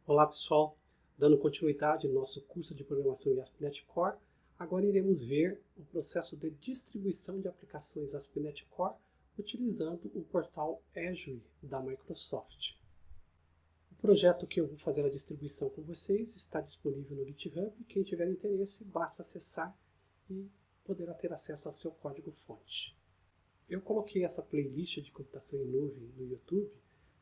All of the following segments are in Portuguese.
Olá pessoal, dando continuidade ao nosso curso de programação em ASP.NET Core, agora iremos ver o processo de distribuição de aplicações ASP.NET Core utilizando o portal Azure da Microsoft. O projeto que eu vou fazer a distribuição com vocês está disponível no GitHub. Quem tiver interesse, basta acessar e poderá ter acesso ao seu código-fonte. Eu coloquei essa playlist de computação em nuvem no YouTube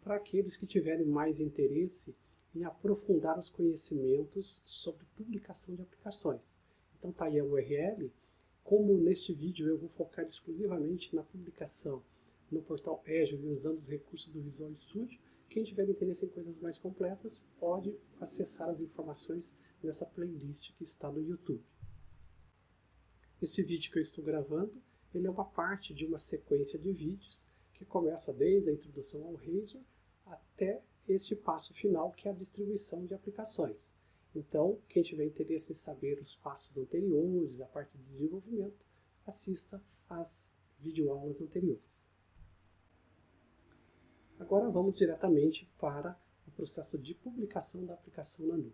para aqueles que tiverem mais interesse em aprofundar os conhecimentos sobre publicação de aplicações. Então está aí a URL. Como neste vídeo eu vou focar exclusivamente na publicação no portal Azure usando os recursos do Visual Studio, quem tiver interesse em coisas mais completas pode acessar as informações nessa playlist que está no YouTube. Este vídeo que eu estou gravando, ele é uma parte de uma sequência de vídeos que começa desde a introdução ao Razor até este passo final, que é a distribuição de aplicações. Então, quem tiver interesse em saber os passos anteriores, a parte de desenvolvimento, assista às videoaulas anteriores. Agora vamos diretamente para o processo de publicação da aplicação na nuvem.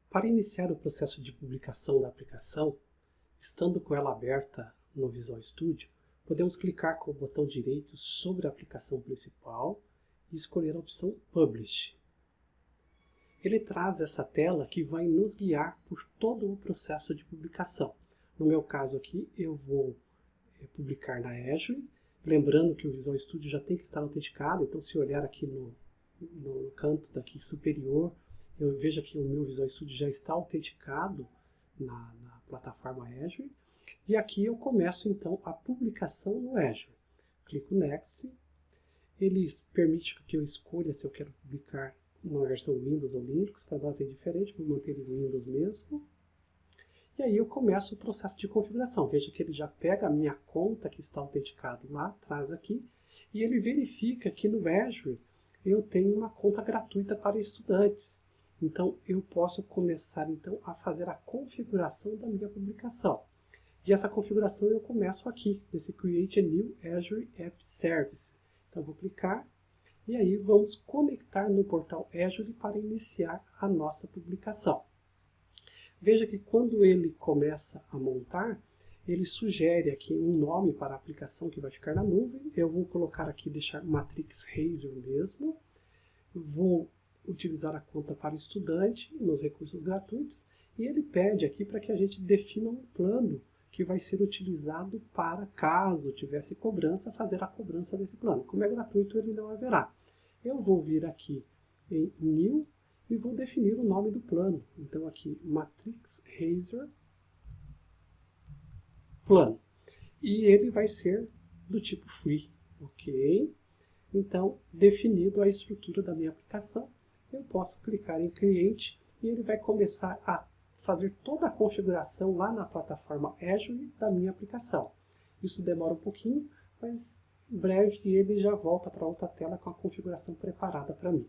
Para iniciar o processo de publicação da aplicação, estando com ela aberta no Visual Studio, podemos clicar com o botão direito sobre a aplicação principal e escolher a opção Publish. Ele traz essa tela que vai nos guiar por todo o processo de publicação. No meu caso aqui, eu vou publicar na Azure, lembrando que o Visual Studio já tem que estar autenticado, então se olhar aqui no canto daqui superior, eu vejo que o meu Visual Studio já está autenticado na plataforma Azure, e aqui eu começo então a publicação no Azure. Clico Next. Ele permite que eu escolha se eu quero publicar uma versão Windows ou Linux. Para nós é indiferente, vou manter em Windows mesmo. E aí eu começo o processo de configuração. Veja que ele já pega a minha conta que está autenticado lá atrás aqui, e ele verifica que no Azure eu tenho uma conta gratuita para estudantes. Então eu posso começar então a fazer a configuração da minha publicação. E essa configuração eu começo aqui, nesse Create a New Azure App Service. Então vou clicar e aí vamos conectar no portal Azure para iniciar a nossa publicação. Veja que quando ele começa a montar, ele sugere aqui um nome para a aplicação que vai ficar na nuvem. Eu vou colocar aqui, deixar Matrix Razor mesmo. Vou utilizar a conta para estudante nos recursos gratuitos e ele pede aqui para que a gente defina um plano que vai ser utilizado para, caso tivesse cobrança, fazer a cobrança desse plano. Como é gratuito, ele não haverá. Eu vou vir aqui em New e vou definir o nome do plano. Então aqui, Matrix Razor Plano. E ele vai ser do tipo Free. Ok? Então, definido a estrutura da minha aplicação, eu posso clicar em Create e ele vai começar a fazer toda a configuração lá na plataforma Azure da minha aplicação. Isso demora um pouquinho, mas em breve ele já volta para outra tela com a configuração preparada para mim.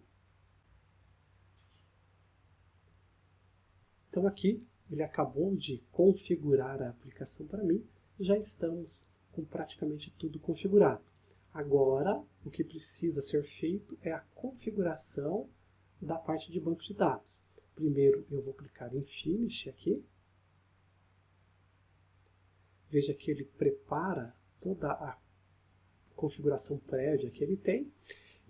Então aqui ele acabou de configurar a aplicação para mim, já estamos com praticamente tudo configurado. Agora o que precisa ser feito é a configuração da parte de banco de dados. Primeiro eu vou clicar em Finish aqui. Veja que ele prepara toda a configuração prévia que ele tem.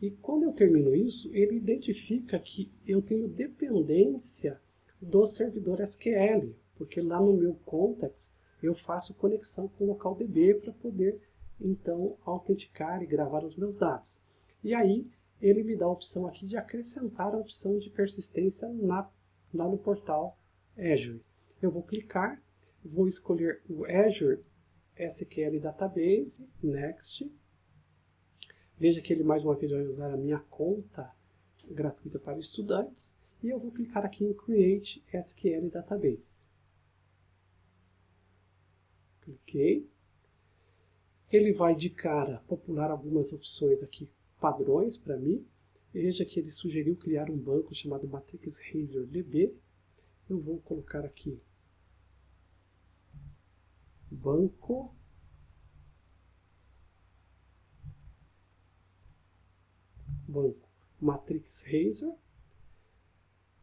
E quando eu termino isso, ele identifica que eu tenho dependência do servidor SQL, porque lá no meu context eu faço conexão com o local DB para poder então autenticar e gravar os meus dados. E aí ele me dá a opção aqui de acrescentar a opção de persistência lá no portal Azure. Eu vou clicar, vou escolher o Azure SQL Database, Next. Veja que ele mais uma vez vai usar a minha conta gratuita para estudantes. E eu vou clicar aqui em Create SQL Database. Cliquei. Ele vai de cara popular algumas opções aqui, padrões para mim. Veja que ele sugeriu criar um banco chamado Matrix Razor DB. Eu vou colocar aqui banco Matrix Razor.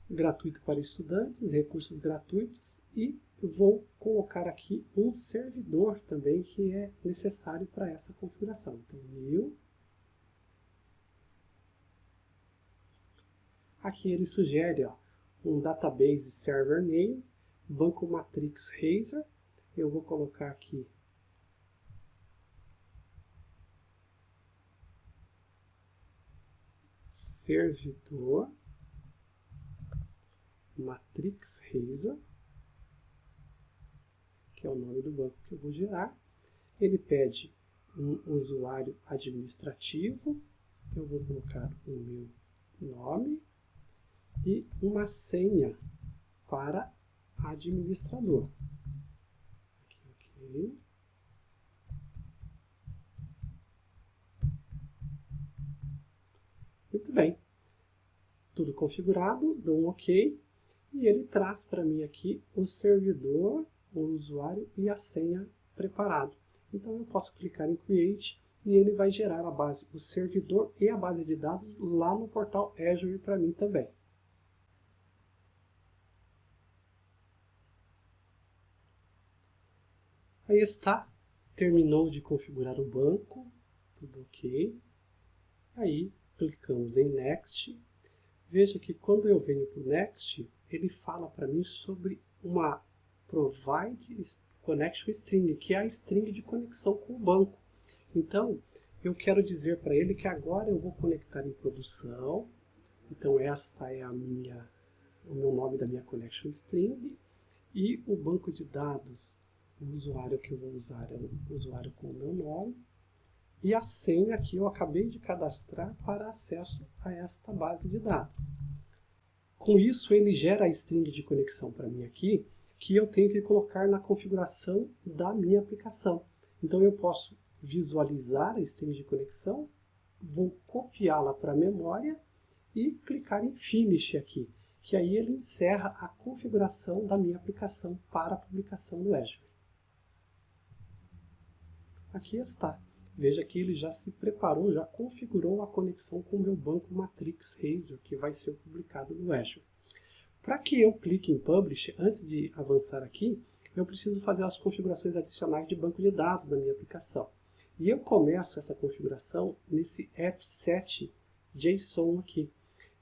gratuito para estudantes, recursos gratuitos, e vou colocar aqui um servidor também que é necessário para essa configuração. Então, new. Aqui ele sugere um database server name, banco matrix Razor. Eu vou colocar aqui servidor matrix Razor, que é o nome do banco que eu vou gerar. Ele pede um usuário administrativo, eu vou colocar o meu nome e uma senha para administrador. Ok. Muito bem. Tudo configurado, dou um OK e ele traz para mim aqui o servidor, o usuário e a senha preparado. Então eu posso clicar em Create e ele vai gerar a base, o servidor e a base de dados lá no portal Azure para mim também. Aí está, terminou de configurar o banco, tudo ok. Aí clicamos em Next. Veja que quando eu venho para o Next, ele fala para mim sobre uma Provide Connection String, que é a string de conexão com o banco. Então, eu quero dizer para ele que agora eu vou conectar em produção. Então, esta é o meu nome da minha Connection String. E o banco de dados, o usuário que eu vou usar é o usuário com o meu nome. E a senha que eu acabei de cadastrar para acesso a esta base de dados. Com isso, ele gera a string de conexão para mim aqui, que eu tenho que colocar na configuração da minha aplicação. Então eu posso visualizar a string de conexão, vou copiá-la para a memória e clicar em Finish aqui, que aí ele encerra a configuração da minha aplicação para a publicação no Azure. Aqui está. Veja que ele já se preparou, já configurou a conexão com o meu banco Matrix Razor, que vai ser publicado no Azure. Para que eu clique em Publish, antes de avançar aqui, eu preciso fazer as configurações adicionais de banco de dados da minha aplicação. E eu começo essa configuração nesse app7.json aqui.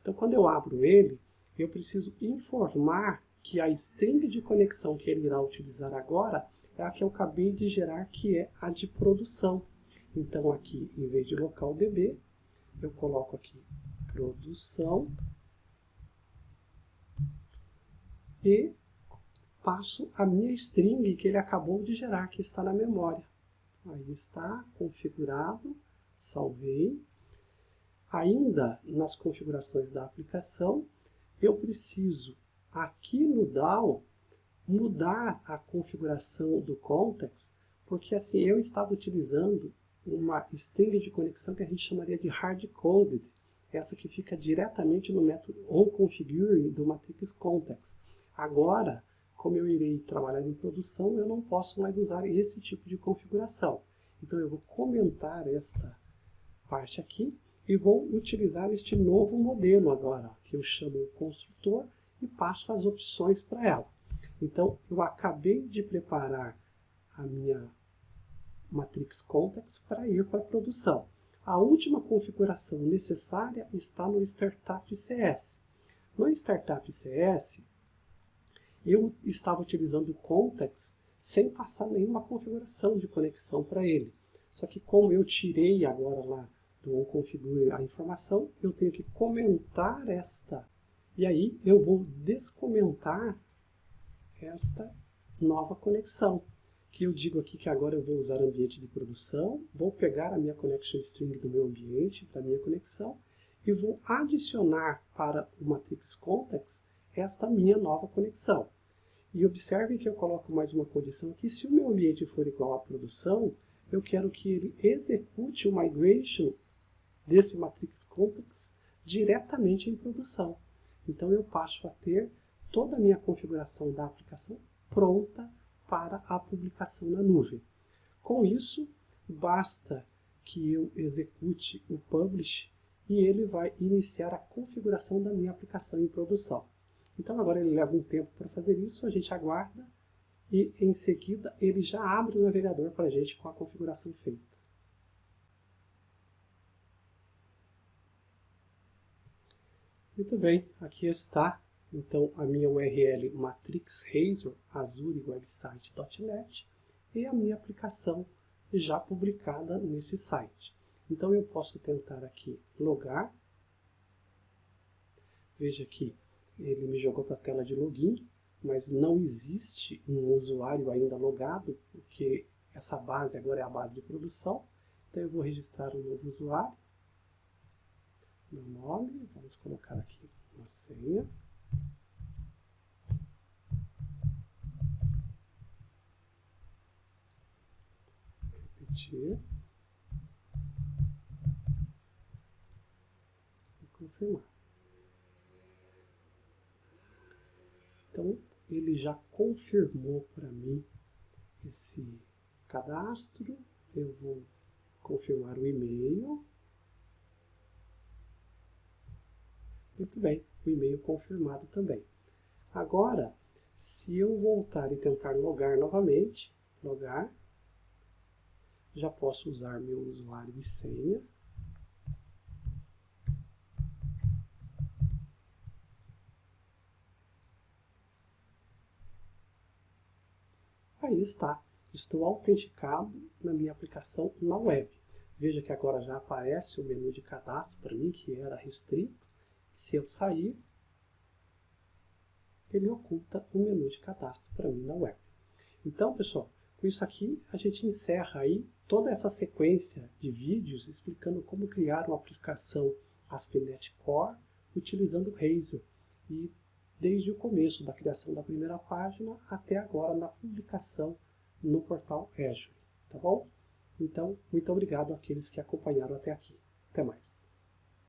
Então, quando eu abro ele, eu preciso informar que a string de conexão que ele irá utilizar agora é a que eu acabei de gerar, que é a de produção. Então, aqui, em vez de localdb, eu coloco aqui produção e passo a minha string que ele acabou de gerar, que está na memória. Aí está, configurado, salvei. Ainda nas configurações da aplicação, eu preciso, aqui no DAO, mudar a configuração do context, porque assim, eu estava utilizando uma string de conexão que a gente chamaria de hard-coded, essa que fica diretamente no método onConfigure do Matrix Context. Agora, como eu irei trabalhar em produção, eu não posso mais usar esse tipo de configuração. Então eu vou comentar esta parte aqui e vou utilizar este novo modelo agora, que eu chamo construtor e passo as opções para ela. Então eu acabei de preparar a minha Matrix Context para ir para a produção. A última configuração necessária está no Startup CS. No Startup CS, eu estava utilizando o Context sem passar nenhuma configuração de conexão para ele. Só que como eu tirei agora lá do onConfigure a informação, eu tenho que comentar esta. E aí eu vou descomentar esta nova conexão. Que eu digo aqui que agora eu vou usar ambiente de produção, vou pegar a minha connection string do meu ambiente, da minha conexão, e vou adicionar para o Matrix Context esta minha nova conexão. E observem que eu coloco mais uma condição aqui, se o meu ambiente for igual à produção, eu quero que ele execute o migration desse Matrix Context diretamente em produção. Então eu passo a ter toda a minha configuração da aplicação pronta para a publicação na nuvem. Com isso, basta que eu execute o Publish e ele vai iniciar a configuração da minha aplicação em produção. Então agora ele leva um tempo para fazer isso, a gente aguarda e em seguida ele já abre o navegador para a gente com a configuração feita. Muito bem, aqui está então a minha URL Matrix Razor Azure Website.net e a minha aplicação já publicada nesse site. Então eu posso tentar aqui logar. Veja que ele me jogou para a tela de login, mas não existe um usuário ainda logado, porque essa base agora é a base de produção. Então eu vou registrar um novo usuário. Meu nome, vamos colocar aqui uma senha. Repetir. E confirmar. Então, ele já confirmou para mim esse cadastro. Eu vou confirmar o e-mail. Muito bem, o e-mail confirmado também. Agora, se eu voltar e tentar logar novamente, logar, já posso usar meu usuário e senha. Aí está, estou autenticado na minha aplicação na web. Veja que agora já aparece o menu de cadastro para mim, que era restrito. Se eu sair, ele oculta o menu de cadastro para mim na web. Então, pessoal, com isso aqui a gente encerra aí toda essa sequência de vídeos explicando como criar uma aplicação ASP.NET Core utilizando o Razor. E desde o começo da criação da primeira página até agora na publicação no portal Azure, tá bom? Então, muito obrigado àqueles que acompanharam até aqui. Até mais.